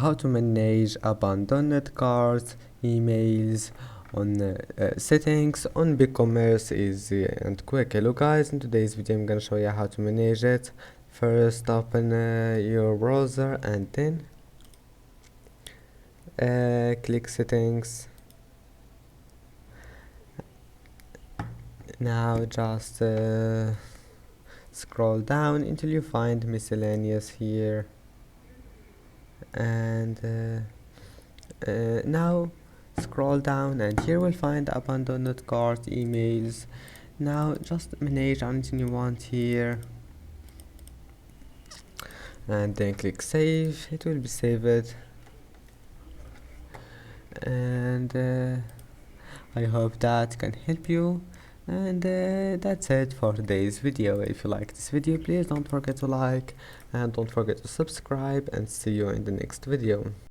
how to manage abandoned carts, emails on settings on Bigcommerce easy and quick. Hello guys, in today's video I'm gonna show you how to manage it. First open your browser and then click settings. Now just scroll down until you find miscellaneous here, and now scroll down and here we'll find abandoned cart, emails. Now just manage anything you want here and then click save. It will be saved, and I hope that can help you. And that's it for today's video. If you like this video, please don't forget to like and don't forget to subscribe, and see you in the next video.